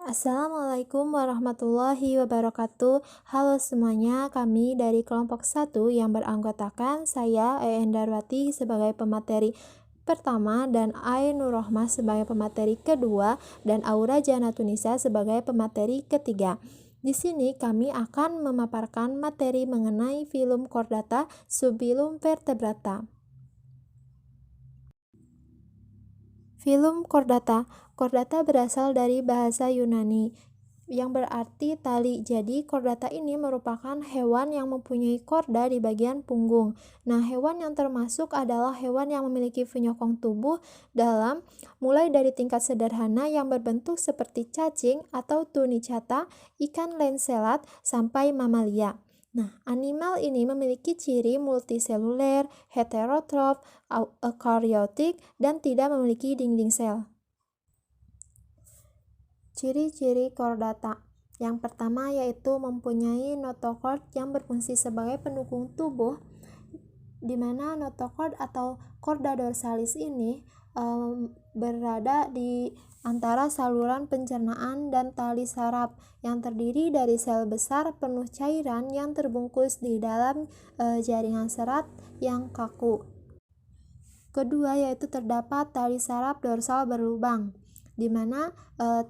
Assalamualaikum warahmatullahi wabarakatuh. Halo semuanya, kami dari kelompok 1 yang beranggotakan saya Eén Darwati sebagai pemateri pertama dan Ainur Rohmah sebagai pemateri kedua dan Aura Janatunisa sebagai pemateri ketiga. Di sini kami akan memaparkan materi mengenai filum chordata subfilum vertebrata. Filum chordata. Chordata berasal dari bahasa Yunani yang berarti tali. Jadi chordata ini merupakan hewan yang mempunyai korda di bagian punggung. Nah, hewan yang termasuk adalah hewan yang memiliki penyokong tubuh dalam mulai dari tingkat sederhana yang berbentuk seperti cacing atau tunicata, ikan lancelet sampai mamalia. Nah, animal ini memiliki ciri multiseluler, heterotrof, eukaryotik, dan tidak memiliki dinding sel. Ciri-ciri chordata. Yang pertama yaitu mempunyai notochord yang berfungsi sebagai pendukung tubuh, di mana notochord atau chorda dorsalis ini berada di antara saluran pencernaan dan tali saraf yang terdiri dari sel besar penuh cairan yang terbungkus di dalam jaringan serat yang kaku. Kedua yaitu terdapat tali saraf dorsal berlubang, di mana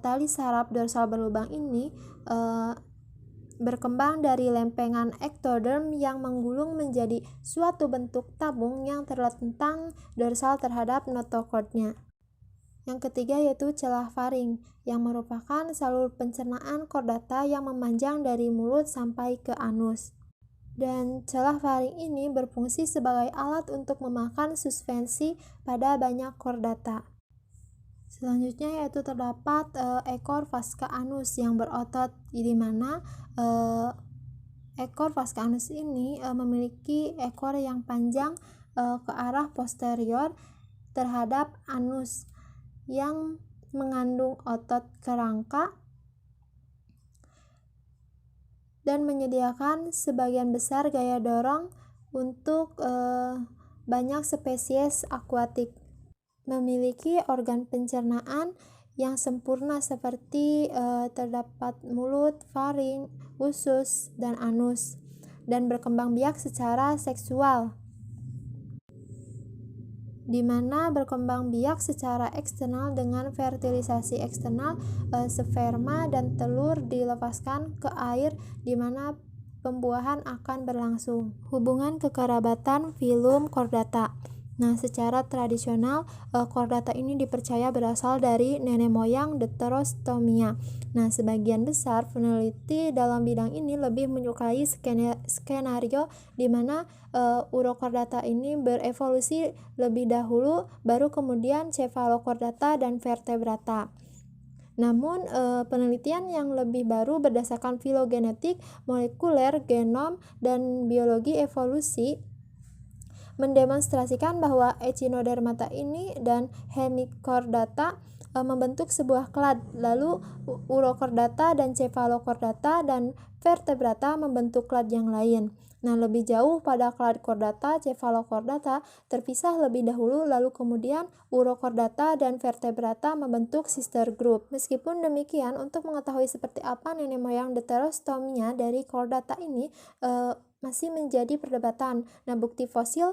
tali saraf dorsal berlubang ini berkembang dari lempengan ektoderm yang menggulung menjadi suatu bentuk tabung yang terlentang dorsal terhadap notochordnya. Yang ketiga yaitu celah faring, yang merupakan salur pencernaan chordata yang memanjang dari mulut sampai ke anus. Dan celah faring ini berfungsi sebagai alat untuk memakan suspensi pada banyak chordata. Selanjutnya yaitu terdapat ekor vasca anus yang berotot, di mana ekor vasca anus ini memiliki ekor yang panjang ke arah posterior terhadap anus yang mengandung otot kerangka dan menyediakan sebagian besar gaya dorong untuk banyak spesies akuatik. Memiliki organ pencernaan yang sempurna seperti terdapat mulut, faring, usus, dan anus, dan berkembang biak secara seksual, di mana berkembang biak secara eksternal dengan fertilisasi eksternal, sperma dan telur dilepaskan ke air di mana pembuahan akan berlangsung. Hubungan kekerabatan filum chordata. Nah, secara tradisional chordata ini dipercaya berasal dari nenek moyang Deuterostomia. Nah, sebagian besar peneliti dalam bidang ini lebih menyukai skenario di mana urochordata ini berevolusi lebih dahulu, baru kemudian cephalochordata dan vertebrata. Namun, penelitian yang lebih baru berdasarkan filogenetik, molekuler, genom, dan biologi evolusi mendemonstrasikan bahwa echinodermata ini dan hemichordata membentuk sebuah klad, lalu urochordata dan cephalochordata dan vertebrata membentuk klad yang lain. Nah, lebih jauh pada klad chordata, cephalochordata terpisah lebih dahulu, lalu kemudian urochordata dan vertebrata membentuk sister group. Meskipun demikian, untuk mengetahui seperti apa nenek moyang Deuterostomia dari chordata ini masih menjadi perdebatan. Nah, bukti fosil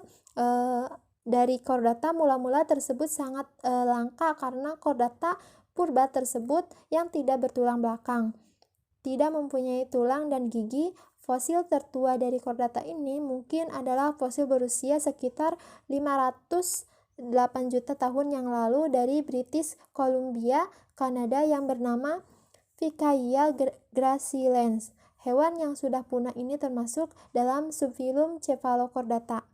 dari chordata mula-mula tersebut sangat langka karena chordata purba tersebut yang tidak bertulang belakang, tidak mempunyai tulang dan gigi. Fosil tertua dari chordata ini mungkin adalah fosil berusia sekitar 508 juta tahun yang lalu dari British Columbia, Kanada, yang bernama Pikaia gracilens. Hewan yang sudah punah ini termasuk dalam subfilum Cephalochordata.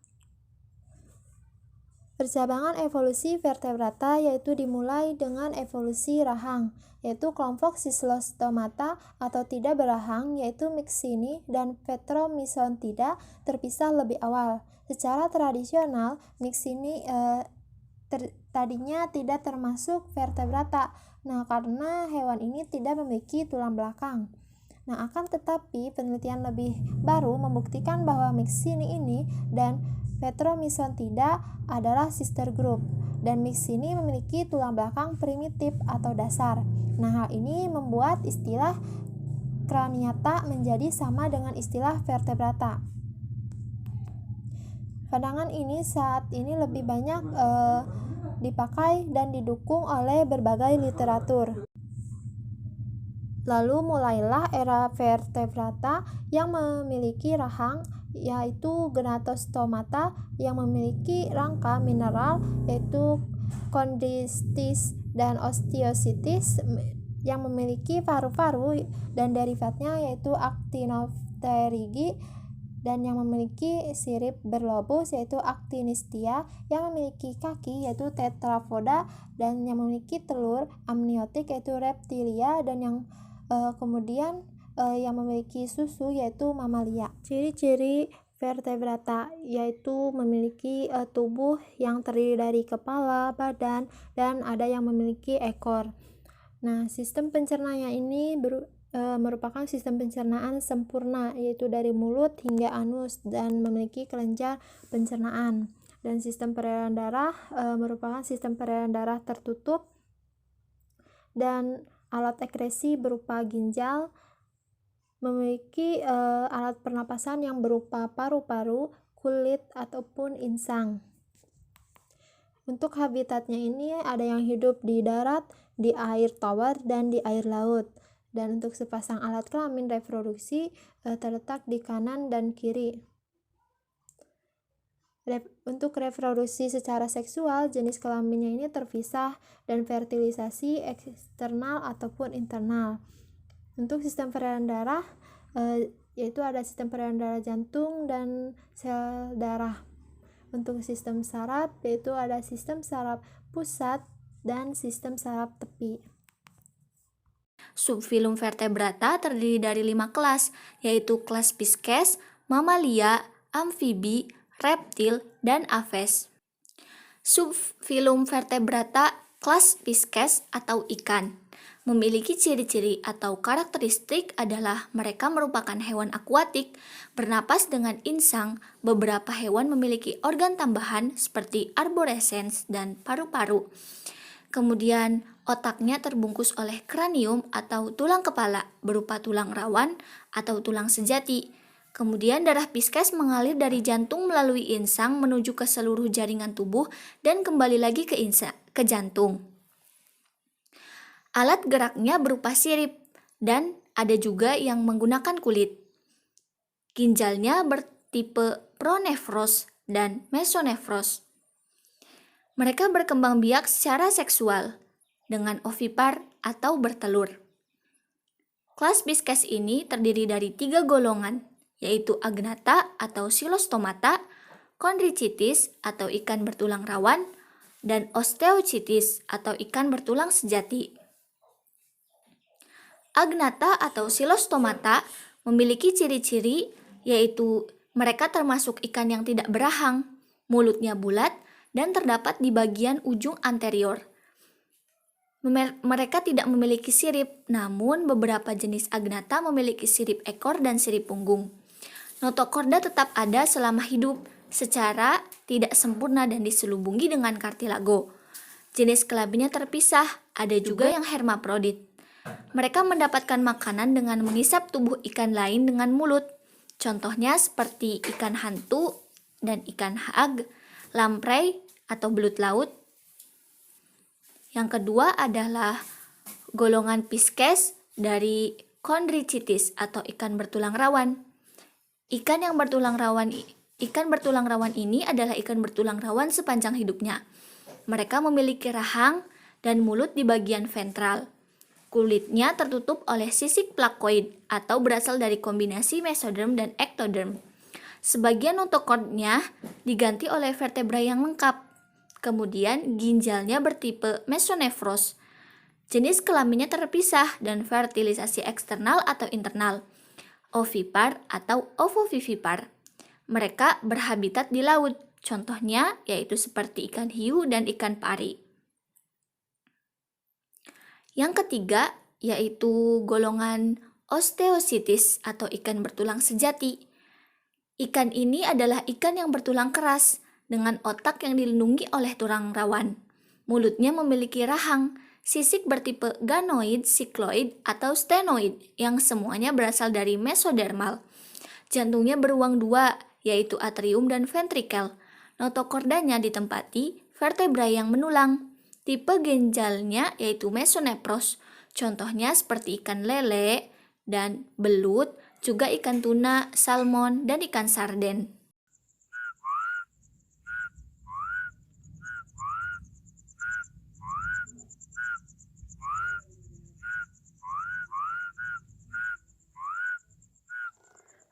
Percabangan evolusi vertebrata yaitu dimulai dengan evolusi rahang, yaitu kelompok Cyclostomata atau tidak berahang, yaitu Myxini dan Petromyxontida terpisah lebih awal. Secara tradisional, Myxini tadinya tidak termasuk vertebrata. Nah, karena hewan ini tidak memiliki tulang belakang. Nah, akan tetapi penelitian lebih baru membuktikan bahwa Myxini ini dan Petromisantida adalah sister group, dan mix ini memiliki tulang belakang primitif atau dasar. Nah, hal ini membuat istilah Craniata menjadi sama dengan istilah vertebrata. Pandangan ini saat ini lebih banyak dipakai dan didukung oleh berbagai literatur. Lalu mulailah era vertebrata yang memiliki rahang, yaitu Gnatostomata, yang memiliki rangka mineral, yaitu Chondrichthyes, dan Osteichthyes yang memiliki paru-paru dan derivatnya, yaitu Actinopterygii, dan yang memiliki sirip berlobus, yaitu Actinistia, yang memiliki kaki, yaitu Tetrapoda, dan yang memiliki telur amniotik, yaitu Reptilia, dan yang kemudian yang memiliki susu, yaitu Mamalia. Ciri-ciri vertebrata yaitu memiliki tubuh yang terdiri dari kepala, badan, dan ada yang memiliki ekor. Nah, sistem pencernaan ini merupakan sistem pencernaan sempurna, yaitu dari mulut hingga anus, dan memiliki kelenjar pencernaan. Dan sistem peredaran darah merupakan sistem peredaran darah tertutup, dan alat ekskresi berupa ginjal, memiliki alat pernapasan yang berupa paru-paru, kulit, ataupun insang. Untuk habitatnya ini ada yang hidup di darat, di air tawar, dan di air laut. Dan untuk sepasang alat kelamin reproduksi terletak di kanan dan kiri. Untuk reproduksi secara seksual, jenis kelaminnya ini terpisah, dan fertilisasi eksternal ataupun internal. Untuk sistem peredaran darah, yaitu ada sistem peredaran darah jantung dan sel darah. Untuk sistem saraf, yaitu ada sistem saraf pusat dan sistem saraf tepi. Subfilum vertebrata terdiri dari 5 kelas, yaitu kelas Pisces, Mamalia, Amfibi, Reptil, dan Aves. Subfilum vertebrata kelas Pisces atau ikan memiliki ciri-ciri atau karakteristik adalah mereka merupakan hewan akuatik, bernapas dengan insang. Beberapa hewan memiliki organ tambahan seperti arborescens dan paru-paru. Kemudian otaknya terbungkus oleh kranium atau tulang kepala berupa tulang rawan atau tulang sejati. Kemudian darah Pisces mengalir dari jantung melalui insang menuju ke seluruh jaringan tubuh dan kembali lagi ke jantung. Alat geraknya berupa sirip dan ada juga yang menggunakan kulit. Ginjalnya bertipe pronefros dan mesonefros. Mereka berkembang biak secara seksual dengan ovipar atau bertelur. Kelas Pisces ini terdiri dari 3 golongan, yaitu Agnatha atau Silostomata, Chondrichthyes atau ikan bertulang rawan, dan Osteichthyes atau ikan bertulang sejati. Agnatha atau Silostomata memiliki ciri-ciri, yaitu mereka termasuk ikan yang tidak berahang, mulutnya bulat, dan terdapat di bagian ujung anterior. Mereka tidak memiliki sirip, namun beberapa jenis Agnatha memiliki sirip ekor dan sirip punggung. Notochorda tetap ada selama hidup, secara tidak sempurna dan diselubungi dengan kartilago. Jenis kelaminnya terpisah, ada juga yang hermaprodit. Mereka mendapatkan makanan dengan mengisap tubuh ikan lain dengan mulut. Contohnya seperti ikan hantu dan ikan hag, lamprey atau belut laut. Yang kedua adalah golongan Pisces dari Chondrichthyes atau ikan bertulang rawan. Ikan bertulang rawan ini adalah ikan bertulang rawan sepanjang hidupnya. Mereka memiliki rahang dan mulut di bagian ventral. Kulitnya tertutup oleh sisik plakoid atau berasal dari kombinasi mesoderm dan ektoderm. Sebagian notochordnya diganti oleh vertebra yang lengkap. Kemudian ginjalnya bertipe mesonefros. Jenis kelaminnya terpisah dan fertilisasi eksternal atau internal. Ovipar atau ovovivipar. Mereka berhabitat di laut. Contohnya yaitu seperti ikan hiu dan ikan pari. Yang ketiga yaitu golongan Osteichthyes atau ikan bertulang sejati. Ikan ini adalah ikan yang bertulang keras, dengan otak yang dilindungi oleh tulang rawan. Mulutnya memiliki rahang, sisik bertipe ganoid, sikloid, atau stenoid, yang semuanya berasal dari mesodermal. Jantungnya beruang dua, yaitu atrium dan ventrikel. Notokordanya ditempati vertebra yang menulang. Tipe ginjalnya yaitu mesonepros. Contohnya seperti ikan lele dan belut, juga ikan tuna, salmon, dan ikan sarden.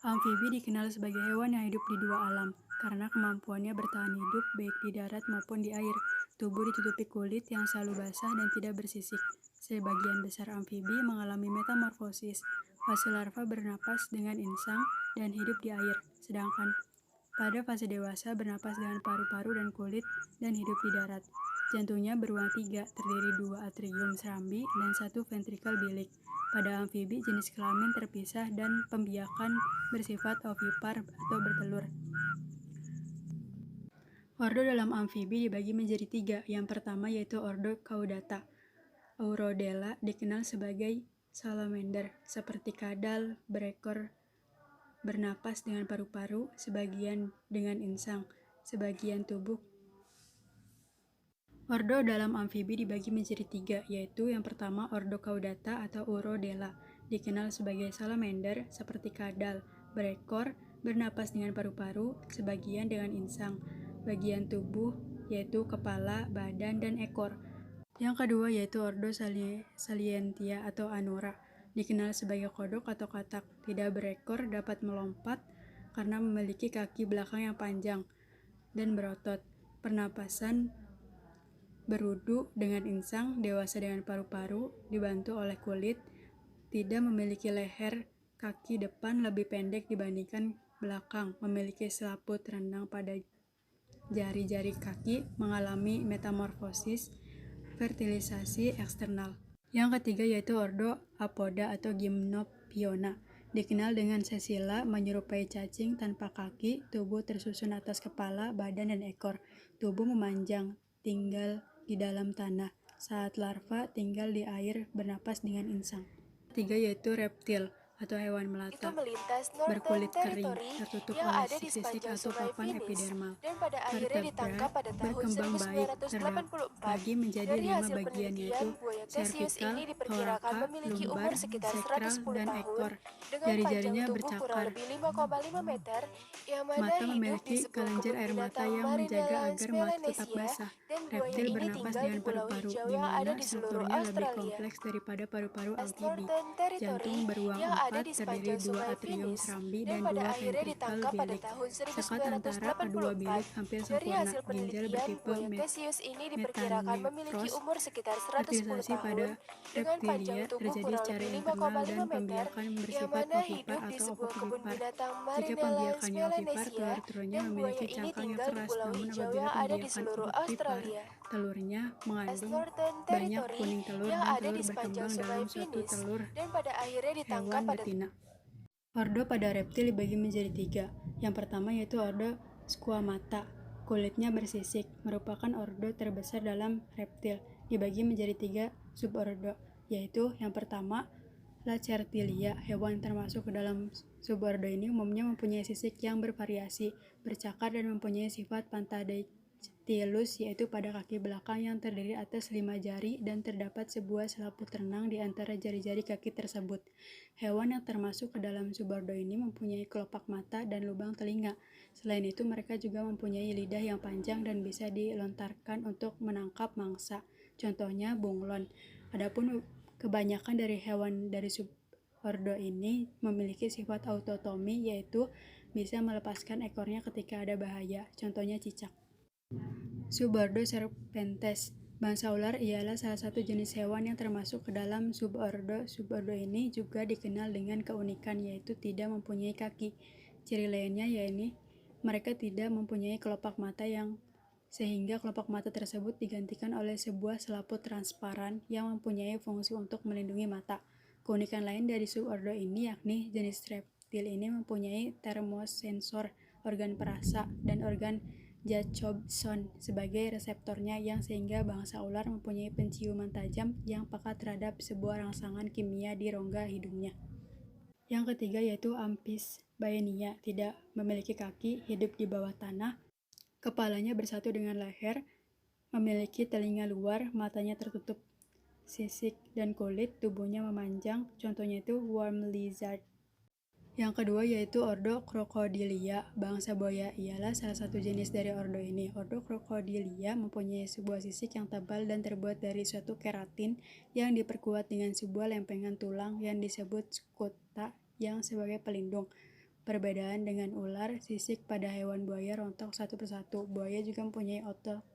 Amfibi dikenal sebagai hewan yang hidup di dua alam, karena kemampuannya bertahan hidup baik di darat maupun di air. Tubuh ditutupi kulit yang selalu basah dan tidak bersisik. Sebagian besar amfibi mengalami metamorfosis. Fase larva bernapas dengan insang dan hidup di air, sedangkan pada fase dewasa bernapas dengan paru-paru dan kulit dan hidup di darat. Jantungnya beruang tiga, terdiri 2 atrium serambi dan 1 ventrikel bilik. Pada amfibi, jenis kelamin terpisah dan pembiakan bersifat ovipar atau bertelur. Ordo dalam amfibi dibagi menjadi 3. Yang pertama yaitu ordo Caudata. Aurodela dikenal sebagai salamander, seperti kadal, berekor, bernapas dengan paru-paru, sebagian dengan insang, sebagian tubuh. Ordo dalam amfibi dibagi menjadi 3, yaitu yang pertama ordo Caudata atau Urodela, dikenal sebagai salamander seperti kadal, berekor, bernapas dengan paru-paru, sebagian dengan insang, bagian tubuh yaitu kepala, badan, dan ekor. Yang kedua yaitu ordo Salientia atau Anura, dikenal sebagai kodok atau katak, tidak berekor, dapat melompat karena memiliki kaki belakang yang panjang dan berotot. Pernapasan berudu dengan insang, dewasa dengan paru-paru, dibantu oleh kulit, tidak memiliki leher, kaki depan lebih pendek dibandingkan belakang, memiliki selaput renang pada jari-jari kaki, mengalami metamorfosis, fertilisasi eksternal. Yang ketiga yaitu ordo Apoda atau Gymnophiona, dikenal dengan sesila, menyerupai cacing tanpa kaki, tubuh tersusun atas kepala, badan, dan ekor. Tubuh memanjang, tinggal di dalam tanah. Saat larva tinggal di air, bernapas dengan insang. Ketiga yaitu reptil atau hewan melata, berkulit kering, tertutup oleh sisik atau papan epidermal. Vertebra berkembang baik, terbagi menjadi 5 bagian yaitu cervical, thoraca, lumbar, sacral, dan ekor. Jari-jarinya bercakar. Mata memiliki kelenjar air mata yang menjaga agar mata tetap basah. Reptil bernapas dengan paru-paru, di mana strukturnya lebih kompleks daripada paru-paru amfibi. Jantung beruang 4, terdiri 2 atrium serambi dan 2 ventrikel bilik. Sekat antara kedua bilik hampir sempurna. Ginjal bertipe metanefros. Fertilisasi pada reptilia terjadi secara internal dan pembiakan bersifat ovipar atau ovovivipar. Jika pembiakannya ovipar, telur-telurnya memiliki cangkang yang keras, namun apabila pembiakan ovipar, telurnya mengandung banyak kuning telur dan telur berkembang dalam suatu telur hewan betina. Ordo pada reptil dibagi menjadi 3. Yang pertama yaitu ordo Squamata, kulitnya bersisik, merupakan ordo terbesar dalam reptil. Dibagi menjadi 3 subordo, yaitu yang pertama Lacertilia. Hewan termasuk ke dalam subordo ini umumnya mempunyai sisik yang bervariasi, bercakar, dan mempunyai sifat pantadactylus, yaitu pada kaki belakang yang terdiri atas 5 jari dan terdapat sebuah selaput renang di antara jari-jari kaki tersebut. Hewan yang termasuk ke dalam subordo ini mempunyai kelopak mata dan lubang telinga. Selain itu, mereka juga mempunyai lidah yang panjang dan bisa dilontarkan untuk menangkap mangsa. Contohnya bunglon. Adapun kebanyakan dari hewan dari subordo ini memiliki sifat autotomi, yaitu bisa melepaskan ekornya ketika ada bahaya. Contohnya cicak. Subordo Serpentes. Bangsa ular ialah salah satu jenis hewan yang termasuk ke dalam subordo. Subordo ini juga dikenal dengan keunikan, yaitu tidak mempunyai kaki. Ciri lainnya yaitu mereka tidak mempunyai kelopak mata sehingga kelopak mata tersebut digantikan oleh sebuah selaput transparan yang mempunyai fungsi untuk melindungi mata. Keunikan lain dari subordo ini yakni jenis reptil reptil ini mempunyai termosensor, organ perasa, dan organ Jacobson sebagai reseptornya yang sehingga bangsa ular mempunyai penciuman tajam yang peka terhadap sebuah rangsangan kimia di rongga hidungnya. Yang ketiga yaitu Apis baenia, tidak memiliki kaki, hidup di bawah tanah, kepalanya bersatu dengan leher, memiliki telinga luar, matanya tertutup sisik dan kulit, tubuhnya memanjang, contohnya itu worm lizard. Yang kedua yaitu ordo Crocodilia. Bangsa buaya ialah salah satu jenis dari ordo ini. Ordo Crocodilia mempunyai sebuah sisik yang tebal dan terbuat dari suatu keratin yang diperkuat dengan sebuah lempengan tulang yang disebut scota yang sebagai pelindung. Perbedaan dengan ular, sisik pada hewan buaya rontok satu persatu. Buaya juga mempunyai otot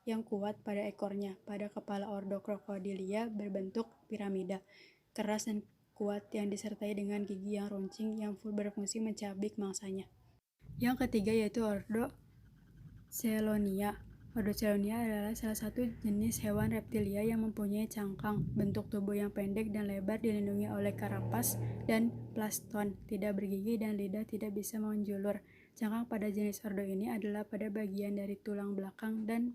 yang kuat pada ekornya. Pada kepala ordo Crocodilia berbentuk piramida, keras dan kuat yang disertai dengan gigi yang runcing yang berfungsi mencabik mangsanya. Yang ketiga yaitu ordo Chelonia. Ordo Chelonia adalah salah satu jenis hewan reptilia yang mempunyai cangkang, bentuk tubuh yang pendek dan lebar, dilindungi oleh karapas dan plaston, tidak bergigi dan lidah tidak bisa menjulur. Cangkang pada jenis ordo ini adalah pada bagian dari tulang belakang dan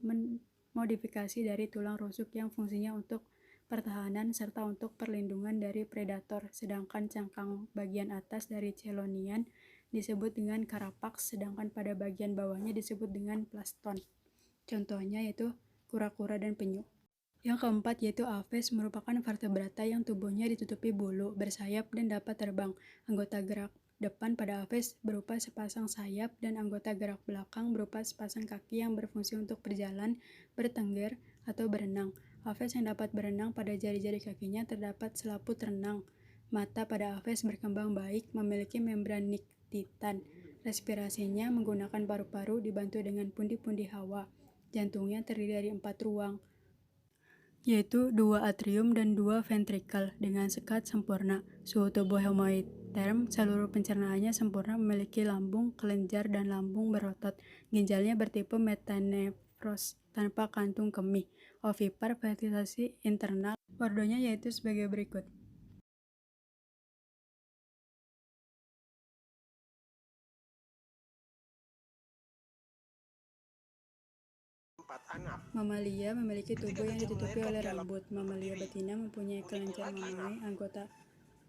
modifikasi dari tulang rusuk yang fungsinya untuk pertahanan serta untuk perlindungan dari predator, sedangkan cangkang bagian atas dari Chelonian disebut dengan carapax, sedangkan pada bagian bawahnya disebut dengan plaston. Contohnya yaitu kura-kura dan penyu. Yang keempat yaitu Aves, merupakan vertebrata yang tubuhnya ditutupi bulu, bersayap dan dapat terbang. Anggota gerak depan pada Aves berupa sepasang sayap dan anggota gerak belakang berupa sepasang kaki yang berfungsi untuk berjalan, bertengger, atau berenang. Aves yang dapat berenang, pada jari-jari kakinya terdapat selaput renang. Mata pada Aves berkembang baik, memiliki membran niktitan. Respirasinya menggunakan paru-paru dibantu dengan pundi-pundi hawa. Jantungnya terdiri dari 4 ruang, yaitu 2 atrium dan 2 ventrikel dengan sekat sempurna. Suhu tubuh homoiterm, seluruh pencernaannya sempurna, memiliki lambung, kelenjar, dan lambung berotot. Ginjalnya bertipe metanephros tanpa kantung kemih. Ovipar, fertilitasi internal. Ordonya yaitu sebagai berikut. Mamalia memiliki tubuh yang ditutupi oleh rambut. Mamalia betina mempunyai kelenjar mamae, anggota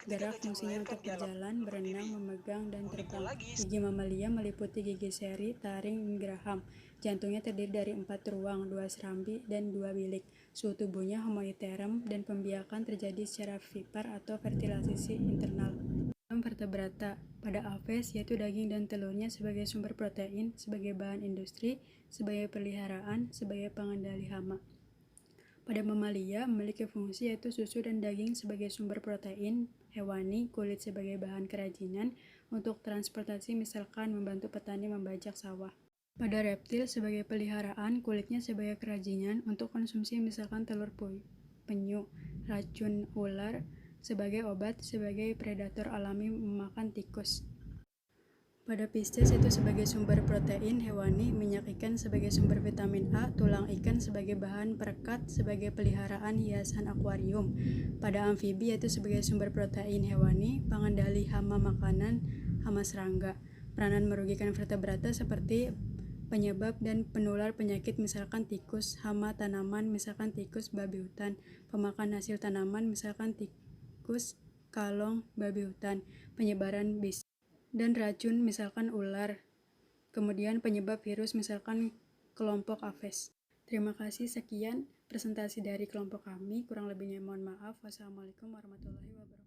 gerak fungsinya untuk berjalan, berenang, memegang, dan terbang. Gigi mamalia meliputi gigi seri, taring, dan geraham. Jantungnya terdiri dari 4 ruang, 2 serambi, dan 2 bilik. Suhu tubuhnya homoiterm dan pembiakan terjadi secara vipar atau fertilasi internal. Vertebrata pada Aves yaitu daging dan telurnya sebagai sumber protein, sebagai bahan industri, sebagai peliharaan, sebagai pengendali hama. Pada mamalia memiliki fungsi yaitu susu dan daging sebagai sumber protein hewani, kulit sebagai bahan kerajinan untuk transportasi, misalkan membantu petani membajak sawah. Pada reptil sebagai peliharaan, kulitnya sebagai kerajinan untuk konsumsi, misalkan telur penyu, racun ular sebagai obat, sebagai predator alami memakan tikus. Pada Pisces itu sebagai sumber protein hewani, minyak ikan sebagai sumber vitamin A, tulang ikan sebagai bahan perekat, sebagai peliharaan hiasan akuarium. Pada amfibi yaitu sebagai sumber protein hewani, pengendali hama makanan, hama serangga. Peranan merugikan vertebrata seperti penyebab dan penular penyakit, misalkan tikus, hama tanaman, misalkan tikus babi hutan, pemakan hasil tanaman, misalkan tikus kalong babi hutan, penyebaran bis dan racun, misalkan ular, kemudian penyebab virus, misalkan kelompok Aves. Terima kasih, sekian presentasi dari kelompok kami, kurang lebihnya mohon maaf. Wassalamualaikum warahmatullahi wabarakatuh.